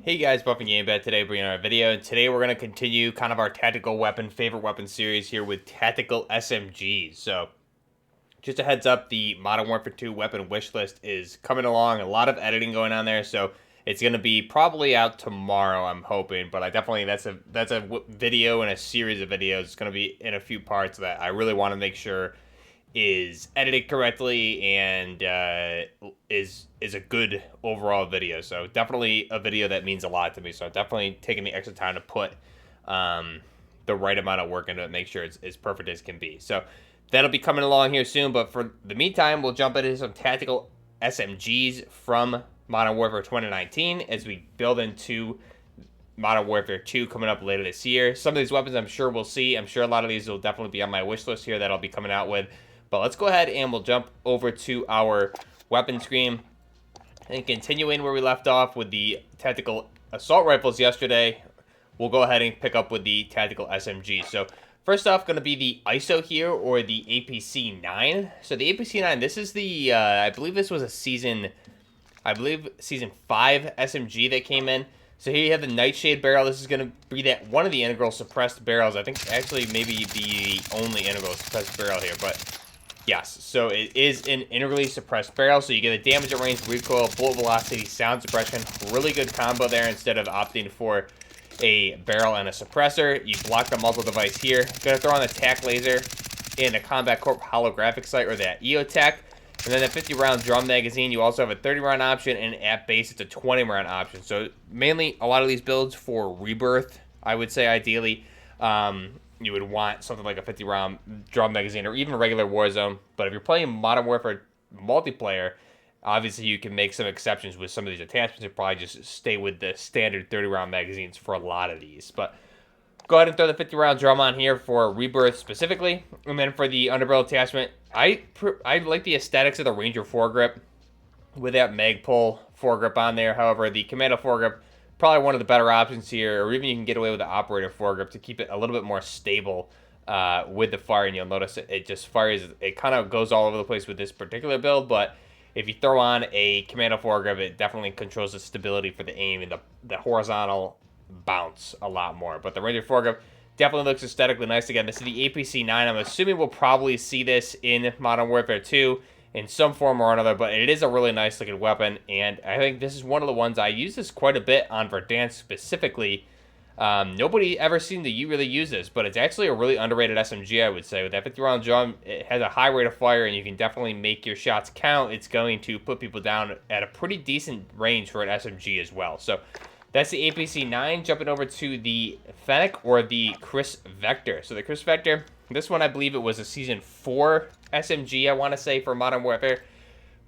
Hey guys, Buffing Game Bet today, bringing our video, and today we're going to continue kind of our tactical weapon, favorite weapon series here with tactical SMGs. So, just a heads up, the Modern Warfare 2 weapon wish list is coming along, a lot of editing going on there, so it's going to be probably out tomorrow, I'm hoping, but I definitely, that's a video and a series of videos. It's going to be in a few parts that I really want to make sure is edited correctly and is a good overall video. So definitely a video that means a lot to me. So I'm definitely taking the extra time to put the right amount of work into it, make sure it's as perfect as can be. So that'll be coming along here soon. But for the meantime, we'll jump into some tactical SMGs from Modern Warfare 2019 as we build into Modern Warfare 2 coming up later this year. Some of these weapons I'm sure we'll see. I'm sure a lot of these will definitely be on my wish list here that I'll be coming out with. But let's go ahead and we'll jump over to our weapon screen and continuing where we left off with the tactical assault rifles yesterday, we'll go ahead and pick up with the tactical SMG. So first off, going to be the ISO here, or the APC-9. So the APC-9, this is the, I believe this was a season 5 SMG that came in. So here you have the Nightshade barrel. This is going to be that one of the integral suppressed barrels. I think actually maybe the only integral suppressed barrel here, but yes, so it is an integrally suppressed barrel, so you get a damage at range, recoil, bullet velocity, sound suppression. Really good combo there instead of opting for a barrel and a suppressor. You block the muzzle device here. Gonna throw on the tac laser in the Combat Corp holographic sight, or that EOTech. And then the 50-round drum magazine, you also have a 30-round option, and at base it's a 20-round option. So mainly a lot of these builds for Rebirth, I would say ideally. You would want something like a 50-round drum magazine or even regular Warzone. But if you're playing Modern Warfare multiplayer, obviously you can make some exceptions with some of these attachments and probably just stay with the standard 30-round magazines for a lot of these. But go ahead and throw the 50-round drum on here for Rebirth specifically. And then for the underbarrel attachment, I like the aesthetics of the Ranger foregrip with that Magpul foregrip on there. However, the Commando foregrip, probably one of the better options here, or even you can get away with the operator foregrip to keep it a little bit more stable with the fire, and you'll notice it just fires. It kind of goes all over the place with this particular build, but if you throw on a Commando foregrip, it definitely controls the stability for the aim and the horizontal bounce a lot more. But the Ranger foregrip definitely looks aesthetically nice. Again, this is the APC-9. I'm assuming we'll probably see this in Modern Warfare 2 in some form or another, but it is a really nice looking weapon, and I think this is one of the ones I use this quite a bit on Verdansk specifically. Nobody ever seemed to really use this, but it's actually a really underrated SMG, I would say. With that 50-round drum, it has a high rate of fire, and you can definitely make your shots count. It's going to put people down at a pretty decent range for an SMG as well. So that's the APC-9. Jumping over to the Fennec, or the Chris Vector. So the Chris Vector, this one I believe it was a Season 4 SMG, I want to say, for Modern Warfare.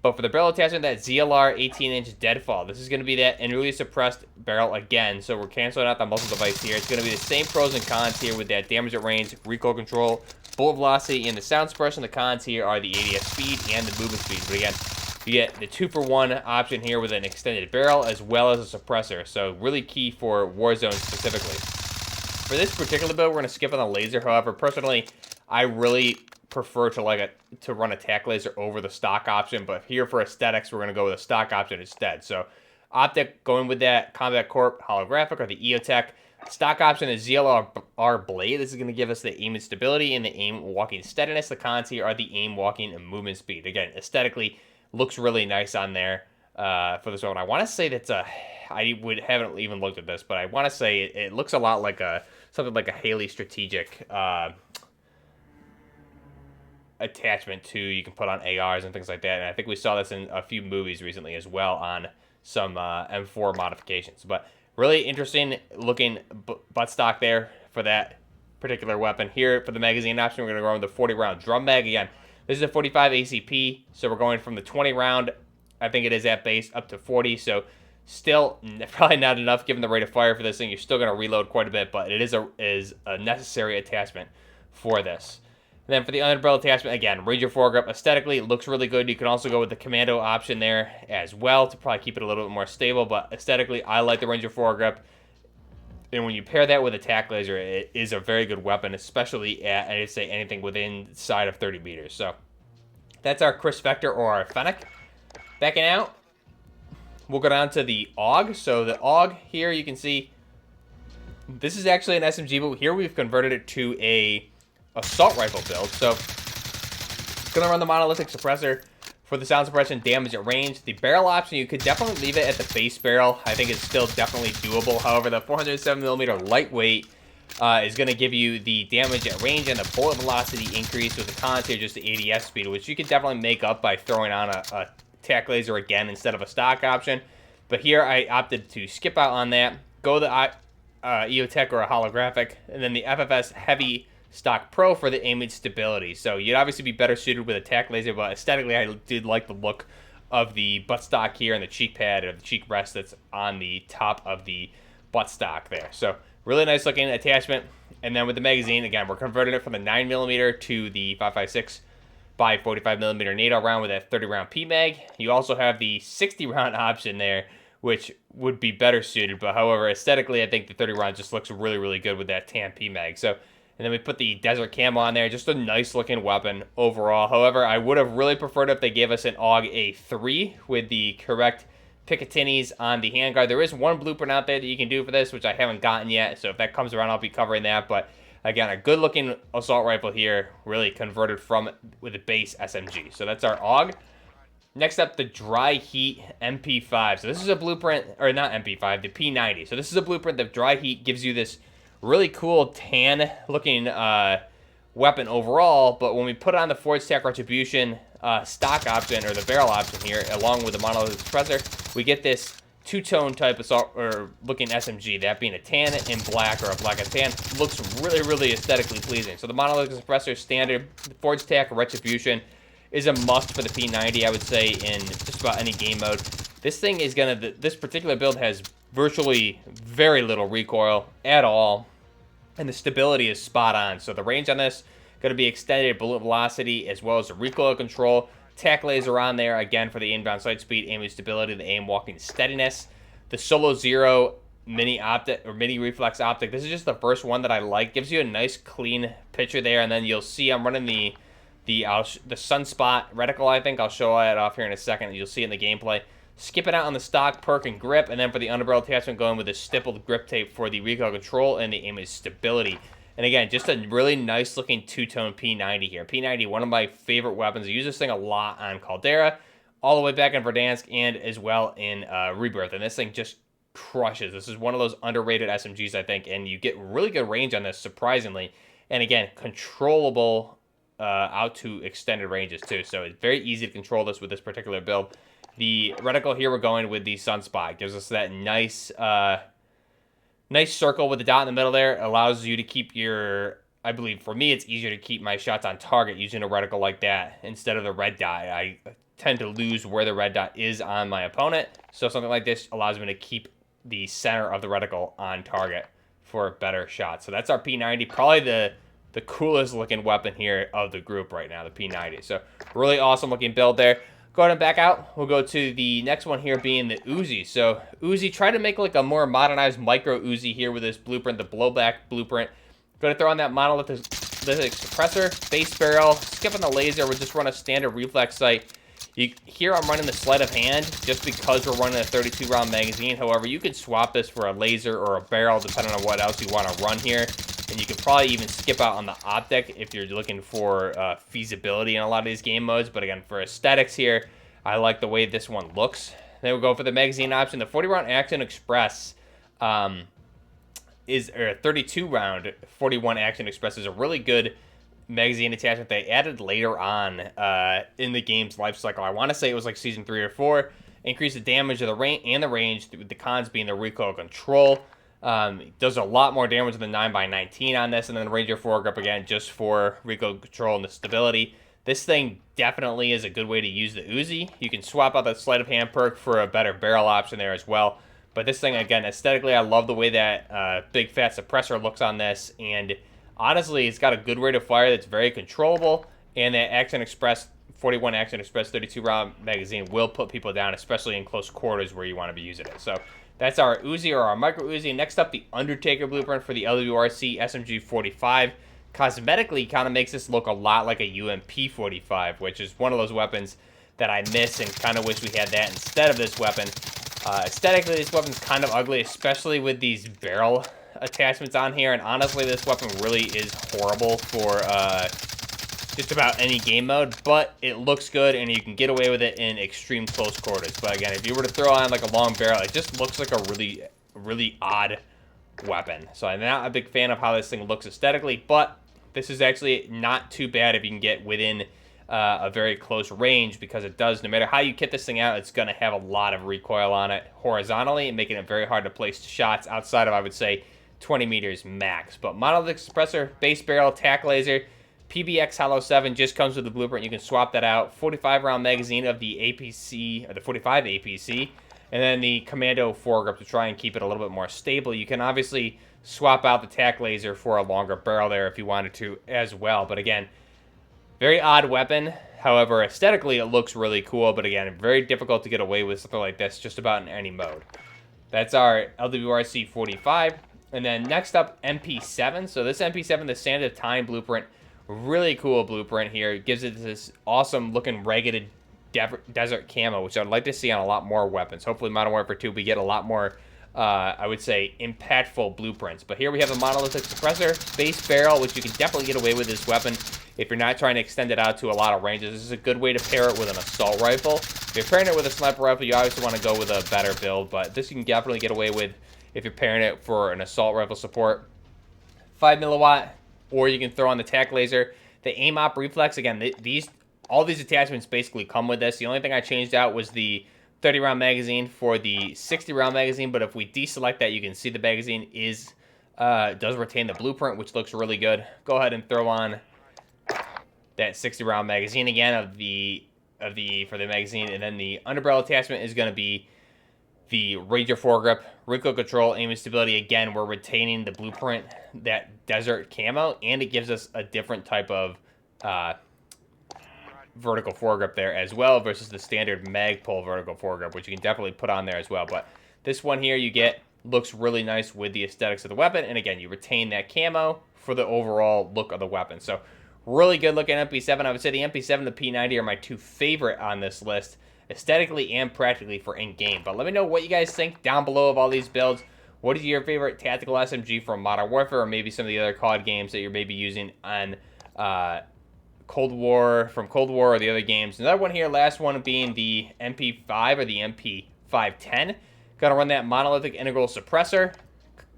But for the barrel attachment, that ZLR 18-inch deadfall. This is going to be that integrally suppressed barrel again. So we're canceling out the muzzle device here. It's going to be the same pros and cons here with that damage at range, recoil control, bullet velocity, and the sound suppression. The cons here are the ADS speed and the movement speed. But again, you get the 2-for-1 option here with an extended barrel as well as a suppressor. So really key for Warzone specifically. For this particular build, we're going to skip on the laser. However, personally, I really prefer to run a tac laser over the stock option, but here for aesthetics, we're going to go with a stock option instead. So optic, going with that Combat Corp holographic, or the EOTech. Stock option is ZLR blade. This is going to give us the aim and stability and the aim walking steadiness. The cons here are the aim walking and movement speed. Again, aesthetically looks really nice on there for this one. I want to say that's haven't even looked at this, but I want to say it looks a lot like something like a Haley strategic attachment to, you can put on ARs and things like that. And I think we saw this in a few movies recently as well on some M4 modifications. But really interesting looking buttstock there for that particular weapon. Here for the magazine option, we're going to go with the 40-round drum mag. Again, this is a 45 ACP, so we're going from the 20-round, I think it is at base, up to 40. So still probably not enough given the rate of fire for this thing. You're still going to reload quite a bit, but it is a necessary attachment for this. And then for the underbarrel attachment, again, Ranger foregrip. Aesthetically, it looks really good. You can also go with the Commando option there as well to probably keep it a little bit more stable. But aesthetically, I like the Ranger foregrip. And when you pair that with a tac laser, it is a very good weapon, especially at, I'd say, anything within side of 30 meters. So that's our Chris Vector, or our Fennec. Backing out, we'll go down to the AUG. So the AUG here, you can see this is actually an SMG, but here we've converted it to a assault rifle build. So it's going to run the monolithic suppressor for the sound suppression, damage at range. The barrel option, you could definitely leave it at the base barrel. I think it's still definitely doable. However, the 407mm lightweight is going to give you the damage at range and the bullet velocity increase, with the cons here just the ADS speed, which you could definitely make up by throwing on a tac laser again instead of a stock option. But here I opted to skip out on that, go the EOTech or a holographic, and then the FFS Heavy Stock Pro for the aiming stability. So you'd obviously be better suited with a tac laser, but aesthetically I did like the look of the buttstock here and the cheek pad or the cheek rest that's on the top of the buttstock there. So really nice looking attachment. And then with the magazine, again, we're converting it from the 9mm to the 5.56 by 45mm NATO round with that 30 round PMag. You also have the 60 round option there, which would be better suited, but however, aesthetically, I think the 30 round just looks really, really good with that tan PMag. So, and then we put the desert camo on there, just a nice looking weapon overall. However, I would have really preferred if they gave us an AUG A3 with the correct Picatinis on the handguard. There is one blueprint out there that you can do for this, which I haven't gotten yet, so if that comes around, I'll be covering that. But again, a good looking assault rifle here, really converted from with a base SMG. So that's our AUG. Next up, the Dry Heat MP5. So this is a blueprint, or not MP5, the P90. So this is a blueprint that Dry Heat gives you this really cool tan looking weapon overall, but when we put on the Forged Tac Retribution stock option, or the barrel option here, along with the monolithic suppressor, we get this two-tone type assault or looking SMG, that being a tan and black, or a black and tan. Looks really, really aesthetically pleasing. So the monolithic suppressor standard, the Forged Tac Retribution is a must for the P90, I would say, in just about any game mode. This thing is gonna, this particular build has virtually very little recoil at all, and the stability is spot on. So the range on this going to be extended bullet velocity as well as the recoil control. Tac laser on there again for the inbound sight speed, aiming stability, the aim walking steadiness. The Solo Zero mini optic or mini reflex optic. This is just the first one that I like. Gives you a nice clean picture there, and then you'll see I'm running the Sunspot reticle. I think I'll show that off here in a second. You'll see it in the gameplay. Skipping out on the stock, perk, and grip, and then for the underbarrel attachment, going with the stippled grip tape for the recoil control and the aiming stability. And again, just a really nice looking two-tone P90 here. P90, one of my favorite weapons. I use this thing a lot on Caldera, all the way back in Verdansk, and as well in Rebirth. And this thing just crushes. This is one of those underrated SMGs, I think, and you get really good range on this, surprisingly. And again, controllable out to extended ranges too. So it's very easy to control this with this particular build. The reticle here, we're going with the Sunspot. Gives us that nice nice circle with the dot in the middle there. Allows you to keep your, I believe for me, it's easier to keep my shots on target using a reticle like that instead of the red dot. I tend to lose where the red dot is on my opponent. So something like this allows me to keep the center of the reticle on target for a better shot. So that's our P90. Probably the coolest looking weapon here of the group right now, the P90. So really awesome looking build there. Go ahead and back out. We'll go to the next one here being the Uzi. So Uzi, try to make like a more modernized micro Uzi here with this blueprint, the blowback blueprint. Going to throw on that monolithic suppressor, base barrel, skipping the laser. We'll just run a standard reflex sight. Here I'm running the sleight of hand just because we're running a 32 round magazine. However, you could swap this for a laser or a barrel depending on what else you want to run here. And you could probably even skip out on the optic if you're looking for feasibility in a lot of these game modes. But again, for aesthetics here, I like the way this one looks. Then we'll go for the magazine option. The 40 round Action Express is a 32 round 41 Action Express is a really good magazine attachment they added later on in the game's life cycle. I want to say it was like season 3 or 4. Increase the damage of the range, with the cons being the recoil control. Does a lot more damage than the 9x19 on this, and then the Ranger foregrip again just for recoil control and the stability. This thing definitely is a good way to use the Uzi. You can swap out the sleight of hand perk for a better barrel option there as well. But this thing, again, aesthetically, I love the way that big fat suppressor looks on this, and honestly, it's got a good rate of fire that's very controllable, and that Action Express 41 Action Express 32 round magazine will put people down, especially in close quarters where you want to be using it. So that's our Uzi, or our micro Uzi. Next up, the Undertaker blueprint for the LWRC SMG 45. Cosmetically, kind of makes this look a lot like a UMP 45, which is one of those weapons that I miss and kind of wish we had that instead of this weapon. Aesthetically, this weapon's kind of ugly, especially with these barrel attachments on here. And honestly, this weapon really is horrible for just about any game mode. But it looks good, and you can get away with it in extreme close quarters. But again, if you were to throw on like a long barrel, it just looks like a really odd weapon. So I'm not a big fan of how this thing looks aesthetically, but this is actually not too bad if you can get within a very close range, because it does, no matter how you kit this thing out, it's going to have a lot of recoil on it horizontally, making it very hard to place shots outside of, I would say, 20 meters max. But monolithic suppressor, base barrel, tac laser, PBX Hollow 7 just comes with the blueprint. You can swap that out. 45 round magazine of the APC, or the 45 APC, and then the Commando foregrip to try and keep it a little bit more stable. You can obviously swap out the tac laser for a longer barrel there if you wanted to as well. But again, very odd weapon. However, aesthetically, it looks really cool. But again, very difficult to get away with something like this just about in any mode. That's our LWRC 45. And then next up, MP7. So this MP7, the Sand of Time blueprint, really cool blueprint here. It gives it this awesome looking ragged desert camo, which I'd like to see on a lot more weapons. Hopefully Modern Warfare 2, we get a lot more, I would say, impactful blueprints. But here we have a monolithic suppressor, base barrel, which you can definitely get away with this weapon if you're not trying to extend it out to a lot of ranges. This is a good way to pair it with an assault rifle. If you're pairing it with a sniper rifle, you obviously want to go with a better build, but this you can definitely get away with if you're pairing it for an assault rifle support. 5 milliwatt, or you can throw on the tac laser. The aim op reflex, again, all these attachments basically come with this. The only thing I changed out was the 30 round magazine for the 60 round magazine, but if we deselect that, you can see the magazine does retain the blueprint, which looks really good. Go ahead and throw on that 60 round magazine again for the magazine, and then the underbarrel attachment is going to be the Ranger foregrip, recoil control, aim and stability. Again, we're retaining the blueprint, that desert camo, and it gives us a different type of vertical foregrip there as well versus the standard Magpul vertical foregrip, which you can definitely put on there as well. But this one here you get looks really nice with the aesthetics of the weapon, and again, you retain that camo for the overall look of the weapon. So really good looking MP7. I would say the MP7 and the P90 are my two favorite on this list, aesthetically and practically for in-game. But let me know what you guys think down below of all these builds. What is your favorite tactical SMG from Modern Warfare, or maybe some of the other COD games that you're maybe using on Cold War, or the other games? Another one here, last one being the MP5 or the MP510. Gonna run that monolithic integral suppressor,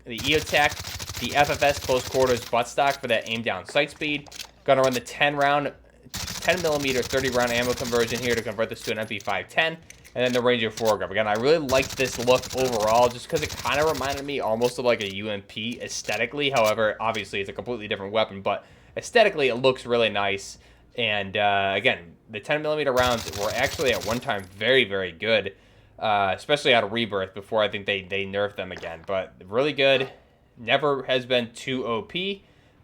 the EOTech, the FFS close quarters buttstock for that aim down sight speed. Gonna run the 10 millimeter 30 round ammo conversion here to convert this to an MP510, and then the Ranger foregrip. Again, I really liked this look overall just because it kind of reminded me almost of like a UMP aesthetically. However, obviously it's a completely different weapon, but aesthetically it looks really nice. And again, the 10 millimeter rounds were actually at one time very, very good, especially out of Rebirth before I think they nerfed them again. But really good. Never has been too OP,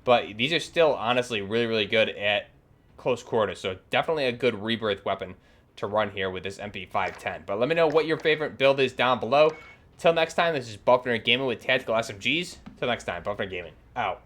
but these are still honestly really, really good at close quarters. So definitely a good Rebirth weapon to run here with this MP510. But let me know what your favorite build is down below. Till next time, this is Buffner Gaming with Tactical SMGs. Till next time, Buffner Gaming out.